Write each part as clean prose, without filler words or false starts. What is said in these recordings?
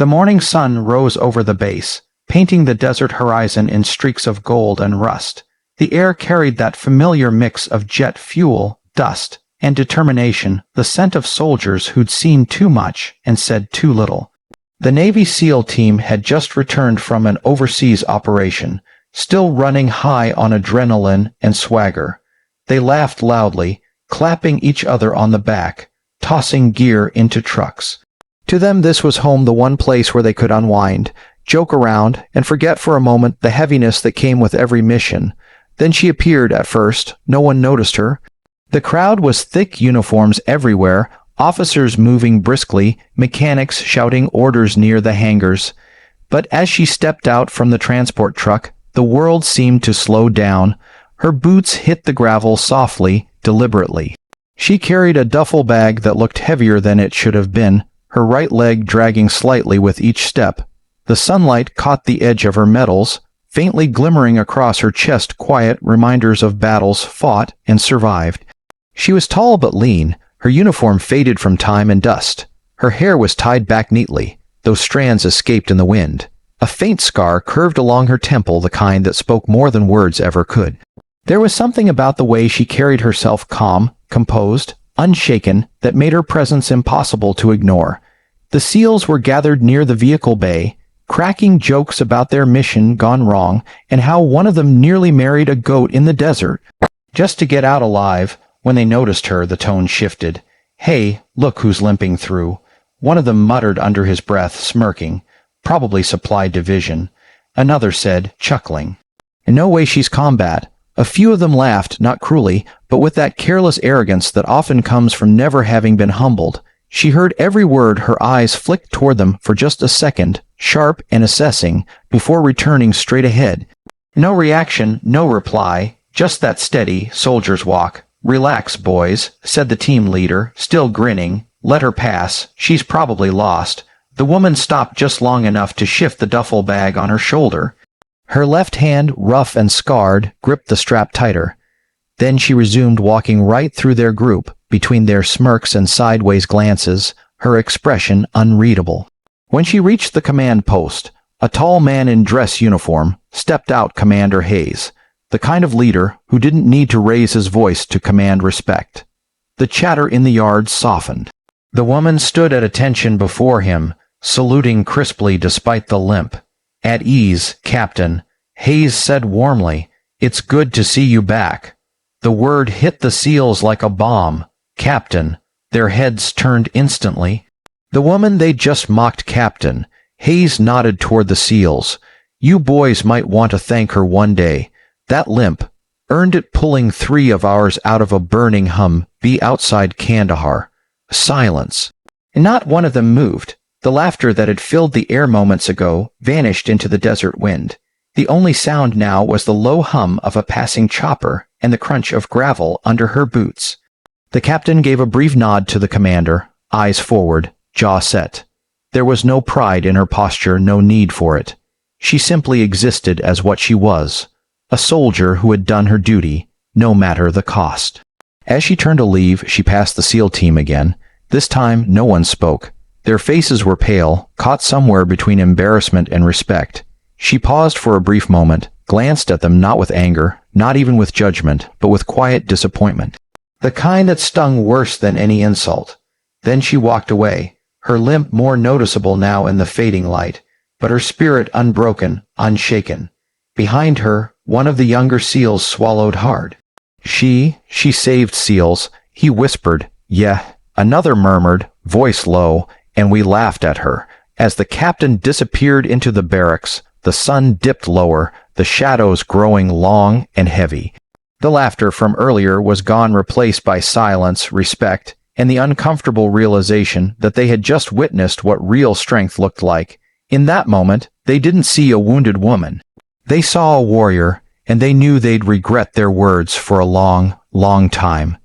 The morning sun rose over the base, painting the desert horizon in streaks of gold and rust. The air carried that familiar mix of jet fuel, dust, and determination, the scent of soldiers who'd seen too much and said too little. The Navy SEAL team had just returned from an overseas operation, still running high on adrenaline and swagger. They laughed loudly, clapping each other on the back, tossing gear into trucks. To them this was home, the one place where they could unwind, joke around, and forget for a moment the heaviness that came with every mission. Then she appeared. At first, no one noticed her. The crowd was thick, uniforms everywhere, officers moving briskly, mechanics shouting orders near the hangars. But as she stepped out from the transport truck, the world seemed to slow down. Her boots hit the gravel softly, deliberately. She carried a duffel bag that looked heavier than it should have been, her right leg dragging slightly with each step. The sunlight caught the edge of her medals, faintly glimmering across her chest, quiet reminders of battles fought and survived. She was tall but lean, her uniform faded from time and dust. Her hair was tied back neatly, though strands escaped in the wind. A faint scar curved along her temple, the kind that spoke more than words ever could. There was something about the way she carried herself, calm, composed, unshaken, that made her presence impossible to ignore. The SEALs were gathered near the vehicle bay, cracking jokes about their mission gone wrong and how one of them nearly married a goat in the desert. Just to get out alive. When they noticed her, the tone shifted. "Hey, look who's limping through," one of them muttered under his breath, smirking. "Probably supply division," another said, chuckling. "In no way she's combat." A few of them laughed, not cruelly, but with that careless arrogance that often comes from never having been humbled. She heard every word, her eyes flicked toward them for just a second, sharp and assessing, before returning straight ahead. No reaction, no reply, just that steady soldier's walk. "Relax, boys," said the team leader, still grinning. "Let her pass. She's probably lost." The woman stopped just long enough to shift the duffel bag on her shoulder. Her left hand, rough and scarred, gripped the strap tighter. Then she resumed walking right through their group, between their smirks and sideways glances, her expression unreadable. When she reached the command post, a tall man in dress uniform stepped out. Commander Hayes, the kind of leader who didn't need to raise his voice to command respect. The chatter in the yard softened. The woman stood at attention before him, saluting crisply despite the limp. "At ease, Captain," Hayes said warmly. "It's good to see you back." The word hit the SEALs like a bomb. "Captain." Their heads turned instantly. The woman they'd just mocked captain. Hayes nodded toward the SEALs. "You boys might want to thank her one day. That limp earned it, pulling 3 of ours out of a burning Humvee outside Kandahar." Silence. Not one of them moved. The laughter that had filled the air moments ago vanished into the desert wind. The only sound now was the low hum of a passing chopper and the crunch of gravel under her boots. The captain gave a brief nod to the commander, eyes forward, jaw set. There was no pride in her posture, no need for it. She simply existed as what she was. A soldier who had done her duty, no matter the cost. As she turned to leave, she passed the SEAL team again. This time, no one spoke. Their faces were pale, caught somewhere between embarrassment and respect. She paused for a brief moment, glanced at them not with anger, not even with judgment, but with quiet disappointment. The kind that stung worse than any insult. Then she walked away, her limp more noticeable now in the fading light, but her spirit unbroken, unshaken. Behind her, one of the younger SEALs swallowed hard. She saved SEALs," he whispered. "Yeah," another murmured, voice low, and we laughed at her. As the captain disappeared into the barracks, the sun dipped lower, the shadows growing long and heavy. The laughter from earlier was gone, replaced by silence, respect, and the uncomfortable realization that they had just witnessed what real strength looked like. In that moment, they didn't see a wounded woman. They saw a warrior, and they knew they'd regret their words for a long, long time.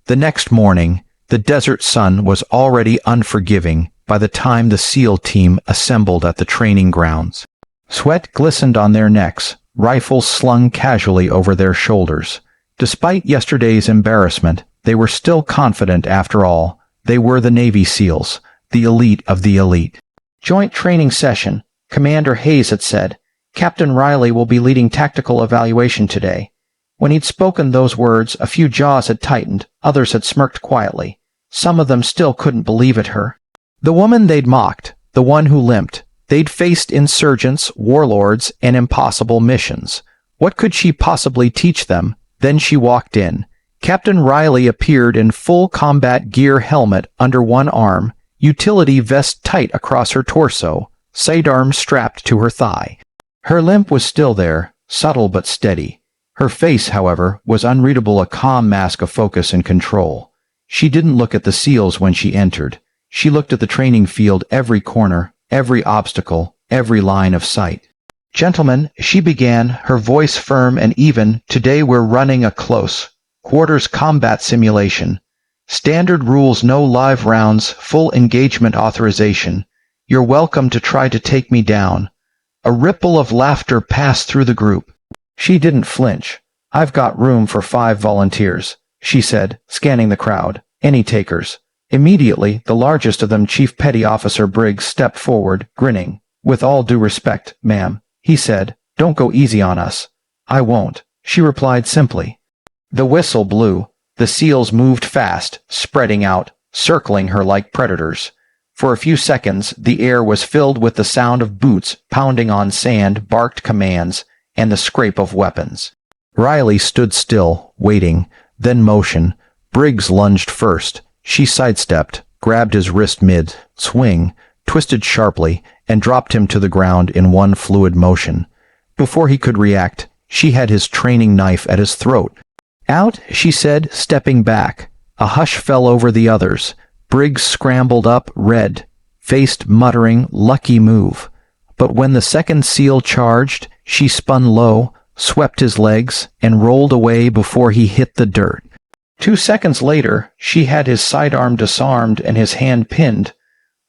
The next morning, the desert sun was already unforgiving by the time the SEAL team assembled at the training grounds. Sweat glistened on their necks, rifles slung casually over their shoulders. Despite yesterday's embarrassment, they were still confident after all. They were the Navy SEALs, the elite of the elite. Joint training session, Commander Hayes had said. Captain Riley will be leading tactical evaluation today. When he'd spoken those words, a few jaws had tightened, others had smirked quietly. Some of them still couldn't believe it her. The woman they'd mocked, the one who limped, they'd faced insurgents, warlords, and impossible missions. What could she possibly teach them? Then she walked in. Captain Riley appeared in full combat gear, helmet under one arm, utility vest tight across her torso, sidearm strapped to her thigh. Her limp was still there, subtle but steady. Her face, however, was unreadable, a calm mask of focus and control. She didn't look at the SEALs when she entered. She looked at the training field, every corner, every obstacle, every line of sight. "Gentlemen," she began, her voice firm and even, "today we're running a close quarters combat simulation. Standard rules, no live rounds, full engagement authorization. You're welcome to try to take me down." A ripple of laughter passed through the group. She didn't flinch. "I've got room for 5 volunteers," she said, scanning the crowd. "Any takers?" Immediately, the largest of them, Chief Petty Officer Briggs, stepped forward, grinning. "With all due respect, ma'am," he said, "don't go easy on us." "I won't," she replied simply. The whistle blew. The SEALs moved fast, spreading out, circling her like predators. For a few seconds, the air was filled with the sound of boots pounding on sand, barked commands, and the scrape of weapons. Riley stood still, waiting, then motion. Briggs lunged first. She sidestepped, grabbed his wrist mid-swing, twisted sharply, and dropped him to the ground in one fluid motion. Before he could react, she had his training knife at his throat. "Out," she said, stepping back. A hush fell over the others. Briggs scrambled up, red-faced, muttering, "Lucky move." But when the second SEAL charged, she spun low, swept his legs, and rolled away before he hit the dirt. 2 seconds later, she had his sidearm disarmed and his hand pinned.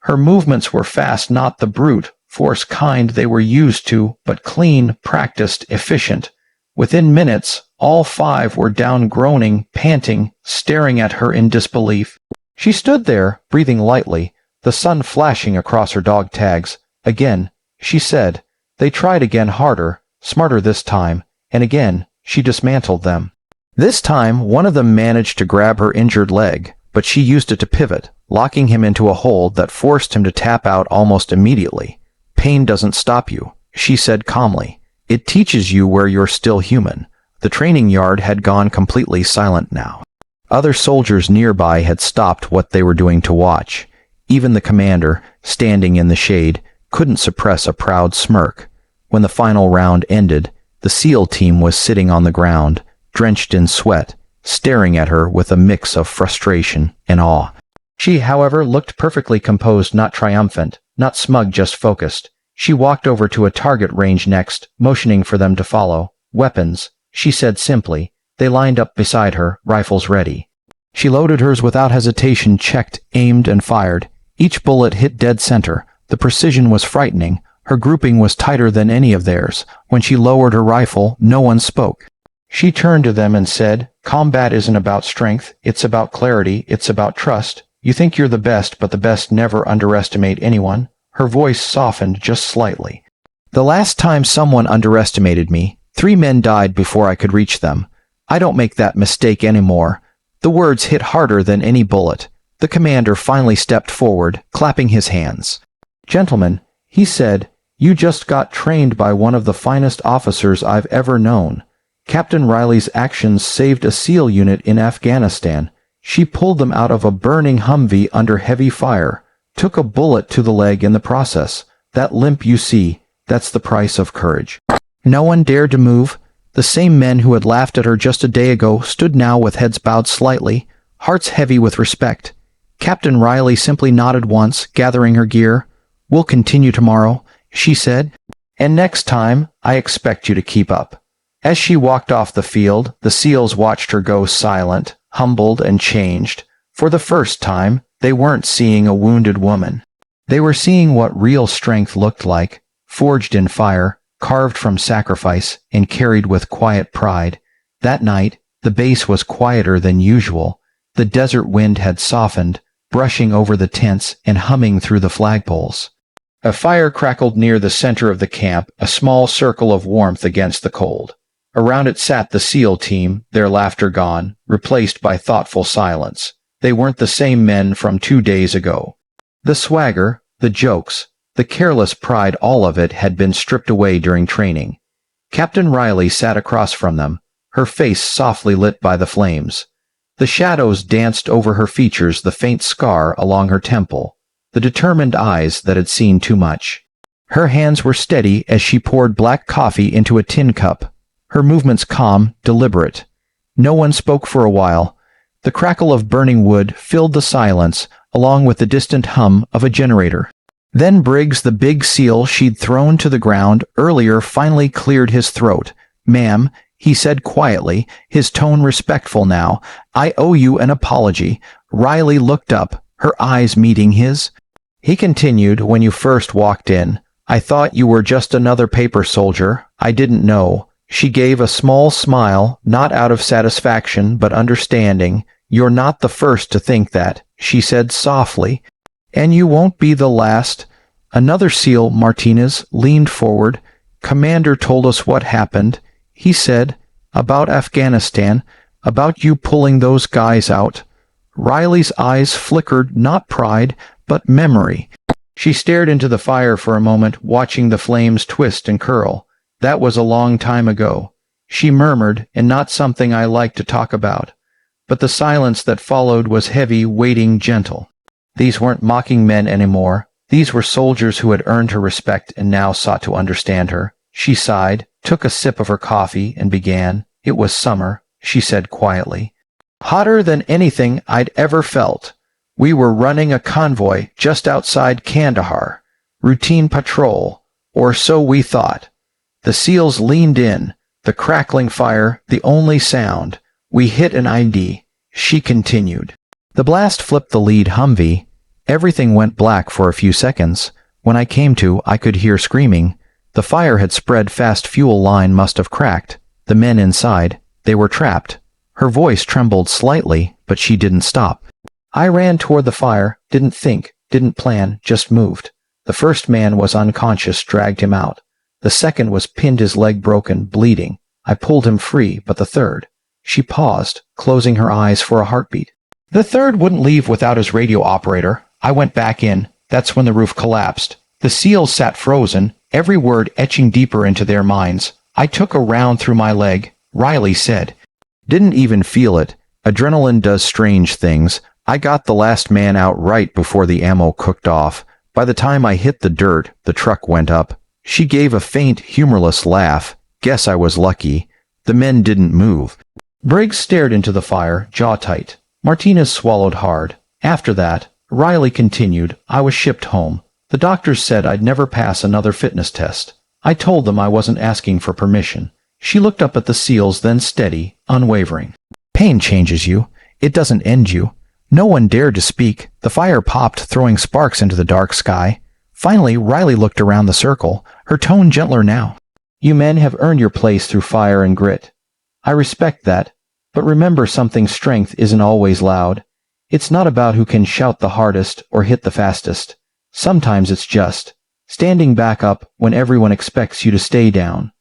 Her movements were fast, not the brute force kind they were used to, but clean, practiced, efficient. Within minutes, all 5 were down, groaning, panting, staring at her in disbelief. She stood there, breathing lightly, the sun flashing across her dog tags. "Again," she said. They tried again, harder, smarter this time, and again she dismantled them. This time, one of them managed to grab her injured leg, but she used it to pivot, locking him into a hold that forced him to tap out almost immediately. "Pain doesn't stop you," she said calmly. "It teaches you where you're still human." The training yard had gone completely silent now. Other soldiers nearby had stopped what they were doing to watch. Even the commander, standing in the shade, couldn't suppress a proud smirk. When the final round ended, the SEAL team was sitting on the ground, drenched in sweat, staring at her with a mix of frustration and awe. She, however, looked perfectly composed, not triumphant, not smug, just focused. She walked over to a target range next, motioning for them to follow. "Weapons," she said simply. They lined up beside her, rifles ready. She loaded hers without hesitation, checked, aimed, and fired. Each bullet hit dead center. The precision was frightening. Her grouping was tighter than any of theirs. When she lowered her rifle, no one spoke. She turned to them and said, "Combat isn't about strength. It's about clarity. It's about trust. You think you're the best, but the best never underestimate anyone." Her voice softened just slightly. "The last time someone underestimated me, 3 men died before I could reach them. I don't make that mistake anymore." The words hit harder than any bullet. The commander finally stepped forward, clapping his hands. "Gentlemen," he said, "you just got trained by one of the finest officers I've ever known. Captain Riley's actions saved a SEAL unit in Afghanistan. She pulled them out of a burning Humvee under heavy fire, took a bullet to the leg in the process. That limp you see, that's the price of courage." No one dared to move. The same men who had laughed at her just a day ago stood now with heads bowed slightly, hearts heavy with respect. Captain Riley simply nodded once, gathering her gear. "We'll continue tomorrow," she said. "And next time, I expect you to keep up." As she walked off the field, the SEALs watched her go, silent, humbled, and changed. For the first time, they weren't seeing a wounded woman. They were seeing what real strength looked like, forged in fire, carved from sacrifice, and carried with quiet pride. That night, the base was quieter than usual. The desert wind had softened, brushing over the tents and humming through the flagpoles. A fire crackled near the center of the camp, a small circle of warmth against the cold. Around it sat the SEAL team, their laughter gone, replaced by thoughtful silence. They weren't the same men from 2 days ago. The swagger, the jokes, the careless pride, all of it had been stripped away during training. Captain Riley sat across from them, her face softly lit by the flames. The shadows danced over her features, the faint scar along her temple, the determined eyes that had seen too much. Her hands were steady as she poured black coffee into a tin cup, her movements calm, deliberate. No one spoke for a while. The crackle of burning wood filled the silence, along with the distant hum of a generator. Then Briggs, the big SEAL she'd thrown to the ground earlier, finally cleared his throat. "Ma'am," he said quietly, his tone respectful now, "I owe you an apology." Riley looked up, her eyes meeting his. He continued, "When you first walked in, I thought you were just another paper soldier. I didn't know." She gave a small smile, not out of satisfaction but understanding. "You're not the first to think that," she said softly. "And you won't be the last." Another SEAL, Martinez, leaned forward. "Commander told us what happened. He said, about Afghanistan, about you pulling those guys out." Riley's eyes flickered, not pride, but memory. She stared into the fire for a moment, watching the flames twist and curl. "That was a long time ago," she murmured, "and not something I like to talk about." But the silence that followed was heavy, weighting, gentle. These weren't mocking men anymore. These were soldiers who had earned her respect and now sought to understand her. She sighed, took a sip of her coffee, and began. "It was summer," she said quietly. "Hotter than anything I'd ever felt. We were running a convoy just outside Kandahar. Routine patrol, or so we thought. The SEALs leaned in, the crackling fire the only sound. We hit an ID," she continued. The blast flipped the lead Humvee. Everything went black for a few seconds. When I came to, I could hear screaming. The fire had spread fast. Fuel line must have cracked. The men inside, they were trapped. Her voice trembled slightly, but she didn't stop. "I ran toward the fire, didn't think, didn't plan, just moved. The first man was unconscious, dragged him out. The second was pinned, his leg broken, bleeding. I pulled him free, but the third..." She paused, closing her eyes for a heartbeat. "The third wouldn't leave without his radio operator. I went back in. That's when the roof collapsed." The SEALs sat frozen, every word etching deeper into their minds. "I took a round through my leg," Riley said. "Didn't even feel it. Adrenaline does strange things. I got the last man out right before the ammo cooked off. By the time I hit the dirt, the truck went up." She gave a faint, humorless laugh. "Guess I was lucky." The men didn't move. Briggs stared into the fire, jaw tight. Martinez swallowed hard. "After that," Riley continued, "I was shipped home. The doctors said I'd never pass another fitness test. I told them I wasn't asking for permission." She looked up at the SEALs, then steady, unwavering. "Pain changes you. It doesn't end you." No one dared to speak. The fire popped, throwing sparks into the dark sky. Finally, Riley looked around the circle, her tone gentler now. "You men have earned your place through fire and grit. I respect that, but remember something: strength isn't always loud. It's not about who can shout the hardest or hit the fastest. Sometimes it's just standing back up when everyone expects you to stay down."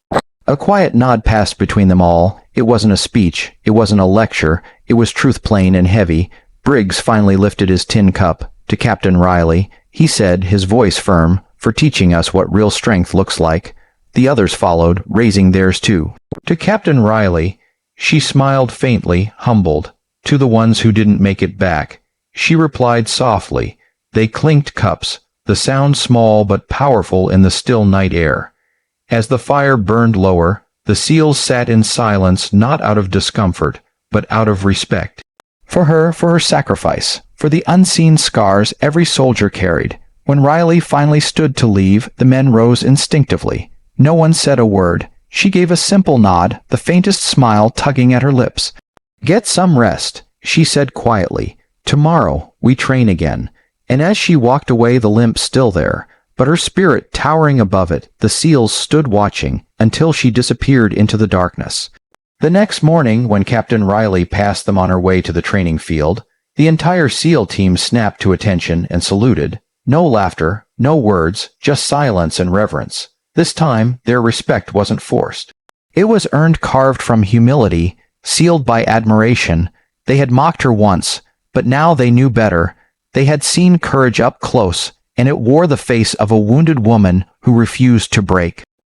A quiet nod passed between them all. It wasn't a speech, it wasn't a lecture, it was truth, plain and heavy. Briggs finally lifted his tin cup. "To Captain Riley," he said, his voice firm, "for teaching us what real strength looks like." The others followed, raising theirs too. "To Captain Riley," she smiled faintly, humbled. "To the ones who didn't make it back," she replied softly. They clinked cups, the sound small but powerful in the still night air. As the fire burned lower, the SEALs sat in silence, not out of discomfort, but out of respect. For her sacrifice, for the unseen scars every soldier carried. When Riley finally stood to leave, the men rose instinctively. No one said a word. She gave a simple nod, the faintest smile tugging at her lips. "Get some rest," she said quietly. "Tomorrow we train again." And as she walked away, the limp still there, but her spirit towering above it, the SEALs stood watching until she disappeared into the darkness. The next morning, when Captain Riley passed them on her way to the training field, the entire SEAL team snapped to attention and saluted. No laughter, no words, just silence and reverence. This time, their respect wasn't forced. It was earned, carved from humility, sealed by admiration. They had mocked her once, but now they knew better. They had seen courage up close, and it wore the face of a wounded woman who refused to break.